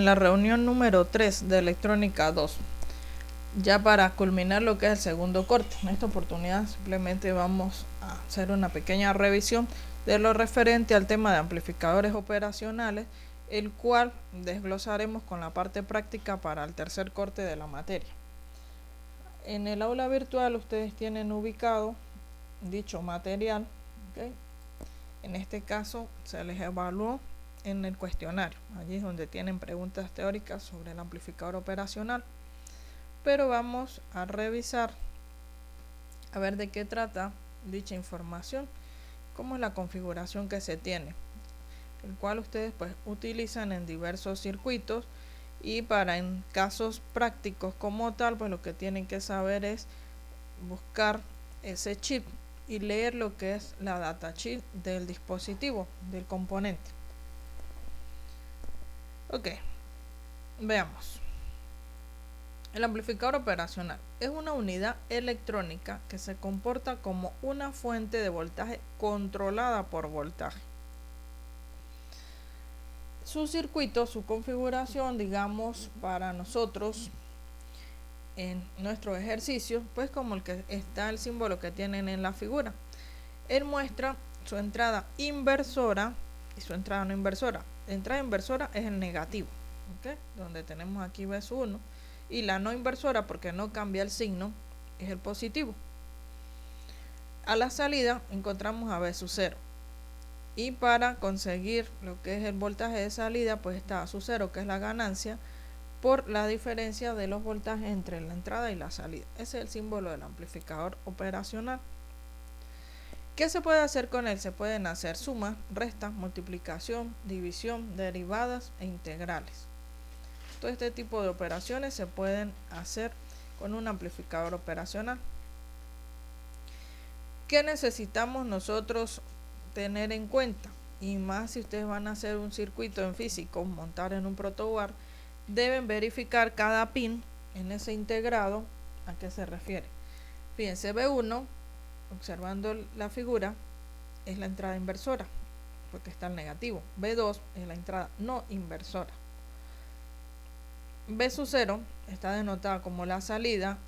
En la reunión número 3 de electrónica 2, ya para culminar lo que es el segundo corte. En esta oportunidad simplemente vamos a hacer una pequeña revisión de lo referente al tema de amplificadores operacionales, el cual desglosaremos con la parte práctica para el tercer corte de la materia. En el aula virtual ustedes tienen ubicado dicho material, ¿okay? En este caso se les evaluó en el cuestionario. Allí es donde tienen preguntas teóricas sobre el amplificador operacional. Pero vamos a revisar a ver de qué trata dicha información, cómo es la configuración que se tiene, el cual ustedes pues utilizan en diversos circuitos, y para en casos prácticos como tal, pues lo que tienen que saber es buscar ese chip y leer lo que es la datasheet del dispositivo, del componente. Ok, veamos. El amplificador operacional es una unidad electrónica que se comporta como una fuente de voltaje controlada por voltaje. Su circuito, su configuración, digamos, para nosotros en nuestro ejercicio, pues como el que está el símbolo que tienen en la figura. Él muestra su entrada inversora y su entrada no inversora. La entrada inversora es el negativo, ¿okay? Donde tenemos aquí V sub 1, y la no inversora, porque no cambia el signo, es el positivo. A la salida encontramos a V sub 0, y para conseguir lo que es el voltaje de salida, pues está A sub 0, que es la ganancia por la diferencia de los voltajes entre la entrada y la salida. Ese es el símbolo del amplificador operacional. ¿Qué se puede hacer con él? Se pueden hacer sumas, restas, multiplicación, división, derivadas e integrales. Todo este tipo de operaciones se pueden hacer con un amplificador operacional. ¿Qué necesitamos nosotros tener en cuenta? Y más si ustedes van a hacer un circuito en físico, montar en un protoboard, deben verificar cada pin en ese integrado a qué se refiere. Fíjense, B1, observando la figura, es la entrada inversora, porque está el negativo. B2 es la entrada no inversora. B sub 0 está denotada como la salida,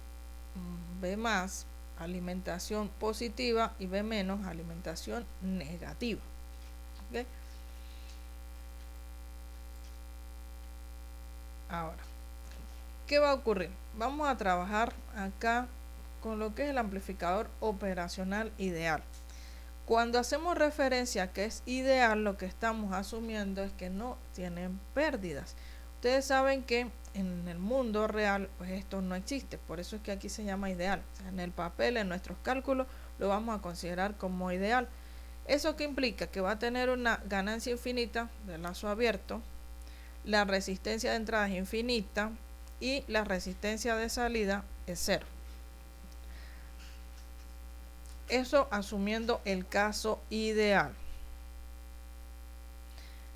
B más alimentación positiva y B menos alimentación negativa. ¿Okay? Ahora, ¿qué va a ocurrir? Vamos a trabajar acá con lo que es el amplificador operacional ideal. Cuando hacemos referencia a que es ideal, lo que estamos asumiendo es que no tienen pérdidas. Ustedes saben que en el mundo real pues esto no existe, por eso es que aquí se llama ideal. O sea, en el papel, en nuestros cálculos, lo vamos a considerar como ideal. ¿Eso qué implica? Que va a tener una ganancia infinita de lazo abierto, la resistencia de entrada es infinita y la resistencia de salida es 0. Eso asumiendo el caso ideal.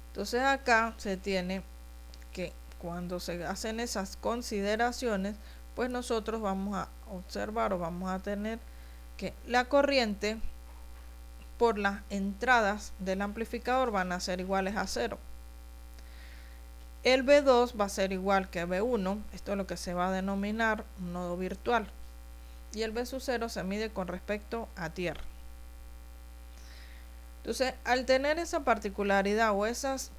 Entonces acá se tiene que cuando se hacen esas consideraciones, pues nosotros vamos a observar o vamos a tener que la corriente por las entradas del amplificador van a ser iguales a 0. El B2 va a ser igual que B1, esto es lo que se va a denominar un nodo virtual. Y el B sub 0 se mide con respecto a tierra. Entonces, al tener esa particularidad o esas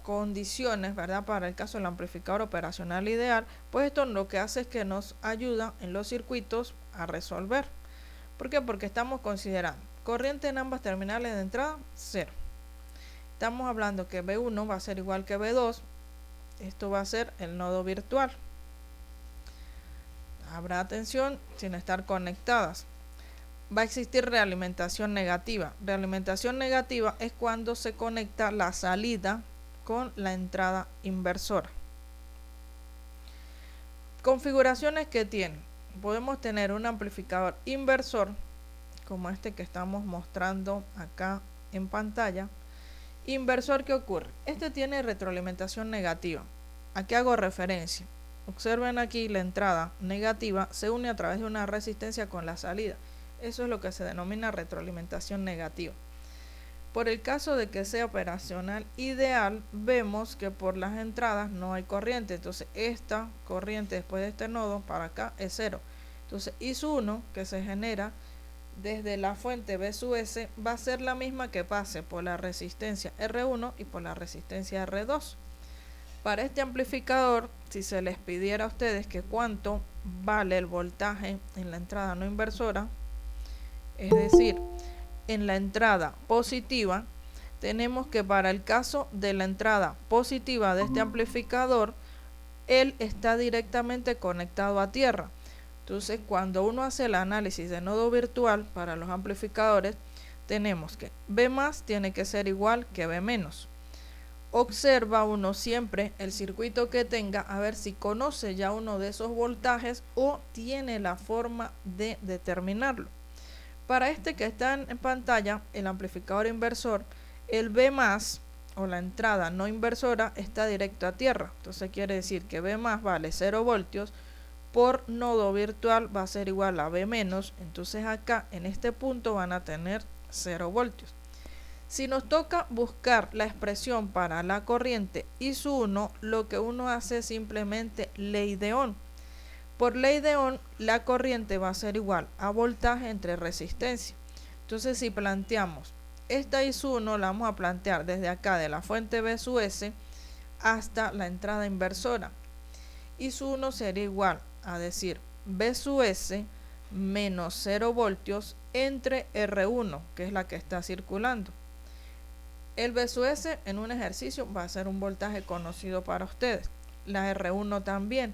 condiciones, ¿verdad? Para el caso del amplificador operacional ideal, pues esto lo que hace es que nos ayuda en los circuitos a resolver. ¿Por qué? Porque estamos considerando corriente en ambas terminales de entrada, 0. Estamos hablando que B1 va a ser igual que B2. Esto va a ser el nodo virtual. Habrá tensión sin estar conectadas. Va a existir realimentación negativa. Realimentación negativa es cuando se conecta la salida con la entrada inversora. Configuraciones que tiene. Podemos tener un amplificador inversor, como este que estamos mostrando acá en pantalla. Inversor, ¿qué ocurre? Este tiene retroalimentación negativa. ¿A qué hago referencia? Observen aquí la entrada negativa se une a través de una resistencia con la salida. Eso es lo que se denomina retroalimentación negativa. Por el caso de que sea operacional ideal, vemos que por las entradas no hay corriente. Entonces esta corriente después de este nodo para acá es 0. Entonces I sub 1 que se genera desde la fuente B sub S va a ser la misma que pase por la resistencia R1 y por la resistencia R2. Para este amplificador, si se les pidiera a ustedes que cuánto vale el voltaje en la entrada no inversora, es decir, en la entrada positiva, tenemos que para el caso de la entrada positiva de este amplificador, él está directamente conectado a tierra. Entonces, cuando uno hace el análisis de nodo virtual para los amplificadores, tenemos que B más tiene que ser igual que B menos. Observa uno siempre el circuito que tenga a ver si conoce ya uno de esos voltajes o tiene la forma de determinarlo. Para este que está en pantalla, el amplificador inversor, el B más o la entrada no inversora está directo a tierra. Entonces quiere decir que B más vale 0 voltios por nodo virtual va a ser igual a B menos. Entonces acá en este punto van a tener 0 voltios. Si nos toca buscar la expresión para la corriente I sub 1, lo que uno hace es simplemente ley de Ohm. Por ley de Ohm, la corriente va a ser igual a voltaje entre resistencia. Entonces, si planteamos esta I sub 1, la vamos a plantear desde acá de la fuente B sub S hasta la entrada inversora. I sub 1 sería igual a decir B sub S menos 0 voltios entre R1, que es la que está circulando. El B sub S en un ejercicio va a ser un voltaje conocido para ustedes. La R1 también.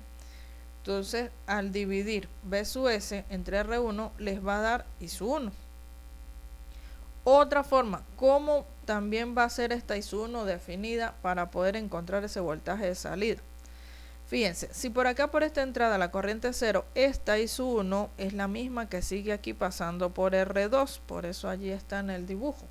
Entonces, al dividir B sub S entre R1 les va a dar I sub 1. Otra forma, ¿cómo también va a ser esta I sub 1 definida para poder encontrar ese voltaje de salida? Fíjense, si por acá por esta entrada la corriente es 0, esta I sub 1 es la misma que sigue aquí pasando por R2, por eso allí está en el dibujo.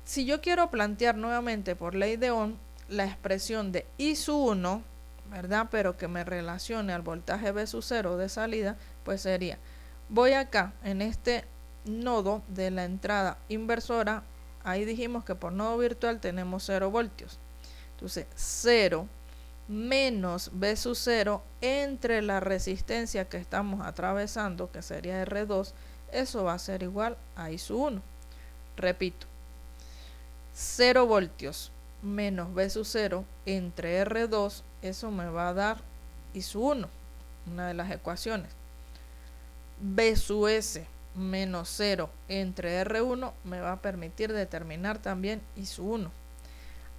Si yo quiero plantear nuevamente por ley de Ohm la expresión de I sub 1, ¿verdad? Pero que me relacione al voltaje B sub 0 de salida, pues sería, voy acá en este nodo de la entrada inversora, ahí dijimos que por nodo virtual tenemos 0 voltios. Entonces 0 menos B sub 0 entre la resistencia que estamos atravesando, que sería R2, eso va a ser igual a I sub 1. Repito, 0 voltios menos B sub 0 entre R2, eso me va a dar I sub 1, una de las ecuaciones. B sub S menos 0 entre R1 me va a permitir determinar también I sub 1.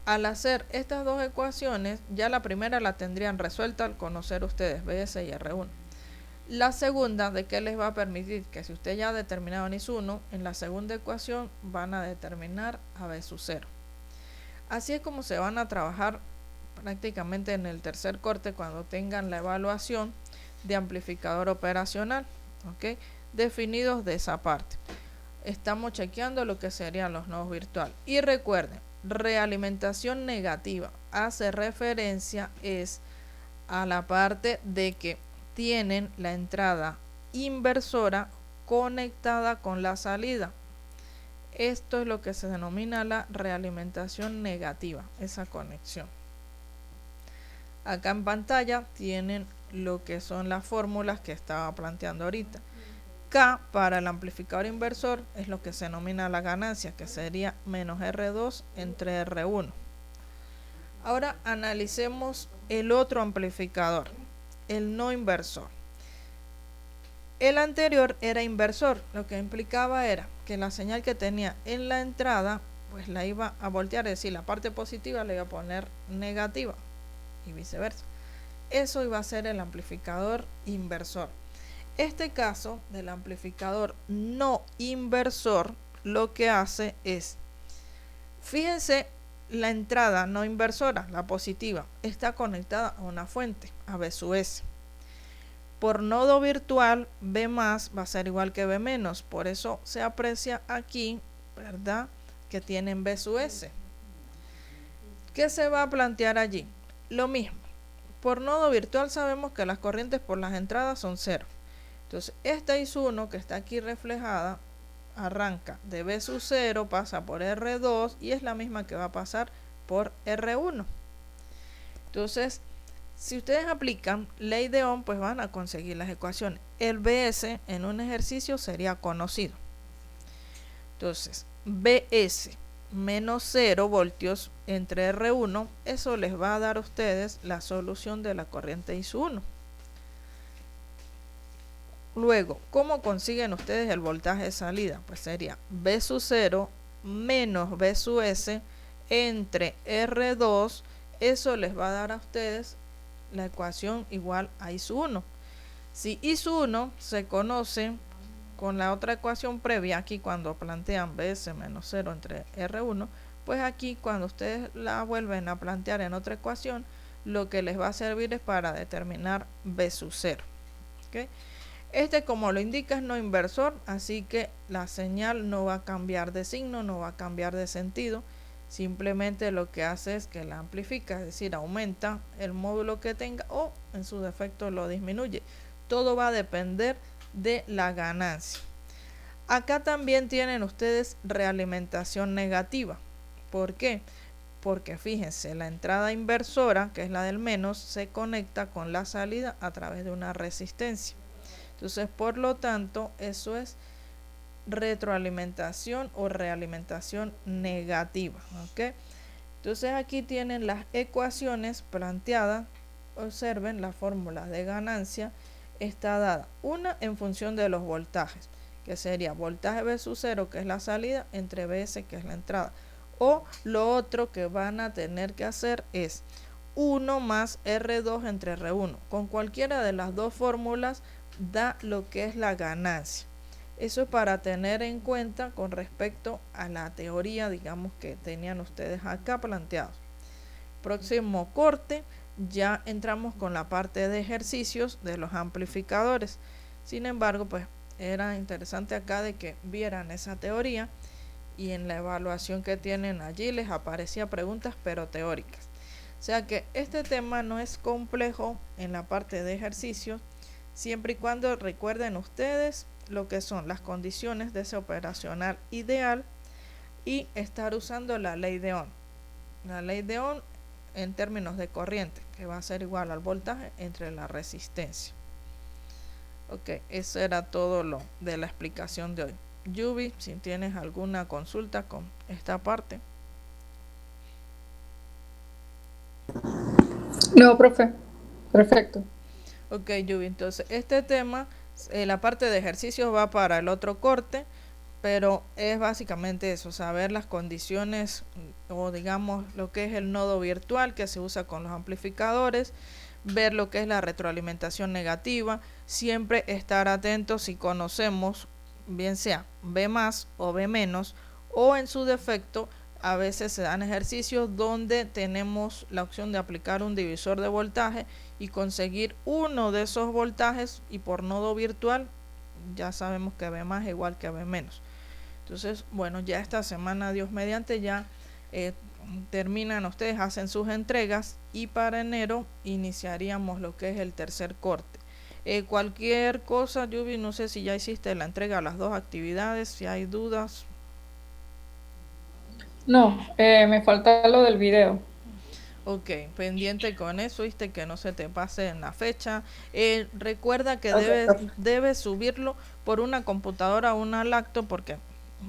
Al hacer estas dos ecuaciones, ya la primera la tendrían resuelta al conocer ustedes BS y R1. La segunda, ¿de qué les va a permitir? Que si usted ya ha determinado en I sub 1, en la segunda ecuación van a determinar a B sub 0. Así es como se van a trabajar prácticamente en el tercer corte cuando tengan la evaluación de amplificador operacional, ¿ok? Definidos de esa parte. Estamos chequeando lo que serían los nodos virtuales. Y recuerden, realimentación negativa hace referencia es a la parte de que tienen la entrada inversora conectada con la salida. Esto es lo que se denomina la realimentación negativa, esa conexión. Acá en pantalla tienen lo que son las fórmulas que estaba planteando ahorita. K para el amplificador inversor es lo que se denomina la ganancia, que sería menos R2 entre R1. Ahora analicemos el otro amplificador, el no inversor. El anterior era inversor, lo que implicaba era que la señal que tenía en la entrada, pues la iba a voltear, es decir, la parte positiva la iba a poner negativa y viceversa. Eso iba a ser el amplificador inversor. Este caso del amplificador no inversor lo que hace es, fíjense, la entrada no inversora, la positiva, está conectada a una fuente, a B sub S. Por nodo virtual, B más va a ser igual que B menos, por eso se aprecia aquí, ¿verdad?, que tienen B sub S. ¿Qué se va a plantear allí? Lo mismo. Por nodo virtual sabemos que las corrientes por las entradas son 0. Entonces, esta I sub 1 que está aquí reflejada, arranca de B sub 0, pasa por R2 y es la misma que va a pasar por R1. Entonces, si ustedes aplican ley de Ohm, pues van a conseguir las ecuaciones. El BS en un ejercicio sería conocido. Entonces, BS menos 0 voltios entre R1, eso les va a dar a ustedes la solución de la corriente I sub 1. Luego, ¿cómo consiguen ustedes el voltaje de salida? Pues sería B sub 0 menos B sub S entre R2, eso les va a dar a ustedes la ecuación igual a I sub 1. Si I sub 1 se conoce con la otra ecuación previa, aquí cuando plantean BS menos 0 entre R1, pues aquí cuando ustedes la vuelven a plantear en otra ecuación, lo que les va a servir es para determinar B sub 0. ¿Okay? Como lo indica, es no inversor, así que la señal no va a cambiar de signo, no va a cambiar de sentido. Simplemente lo que hace es que la amplifica, es decir, aumenta el módulo que tenga o en su defecto lo disminuye. Todo va a depender de la ganancia. Acá también tienen ustedes realimentación negativa. ¿Por qué? Porque fíjense, la entrada inversora, que es la del menos, se conecta con la salida a través de una resistencia. Entonces, por lo tanto, eso es retroalimentación o realimentación negativa. ¿Okay? Entonces, aquí tienen las ecuaciones planteadas. Observen, la fórmula de ganancia está dada. Una en función de los voltajes, que sería voltaje B sub 0, que es la salida, entre BS, que es la entrada. O lo otro que van a tener que hacer es 1 más R2 entre R1. Con cualquiera de las dos fórmulas da lo que es la ganancia. Eso es para tener en cuenta con respecto a la teoría, digamos, que tenían ustedes acá planteados. Próximo corte, ya entramos con la parte de ejercicios de los amplificadores. Sin embargo, pues era interesante acá de que vieran esa teoría y en la evaluación que tienen allí les aparecía preguntas pero teóricas. O sea que este tema no es complejo en la parte de ejercicios, siempre y cuando recuerden ustedes lo que son las condiciones de ese operacional ideal y estar usando la ley de Ohm. La ley de Ohm en términos de corriente, que va a ser igual al voltaje entre la resistencia. Ok, eso era todo lo de la explicación de hoy. Yubi, si tienes alguna consulta con esta parte. No, profe. Perfecto. Ok, Yubi, entonces este tema, la parte de ejercicios va para el otro corte, pero es básicamente eso, saber las condiciones o digamos lo que es el nodo virtual que se usa con los amplificadores, ver lo que es la retroalimentación negativa, siempre estar atentos si conocemos, bien sea B más o B menos, o en su defecto a veces se dan ejercicios donde tenemos la opción de aplicar un divisor de voltaje y conseguir uno de esos voltajes, y por nodo virtual ya sabemos que B más es igual que B menos. Entonces, bueno, ya esta semana, Dios mediante, ya terminan ustedes, hacen sus entregas y para enero iniciaríamos lo que es el tercer corte. Cualquier cosa, Yubi, no sé si ya hiciste la entrega a las dos actividades, si hay dudas. No, me falta lo del video. Ok, pendiente con eso, viste, que no se te pase en la fecha. Recuerda que Okay, debes subirlo por una computadora o una laptop, porque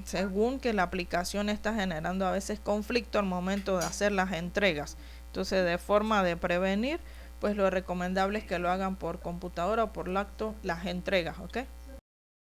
según que la aplicación está generando a veces conflicto al momento de hacer las entregas. Entonces, de forma de prevenir, pues lo recomendable es que lo hagan por computadora o por laptop las entregas, ¿ok?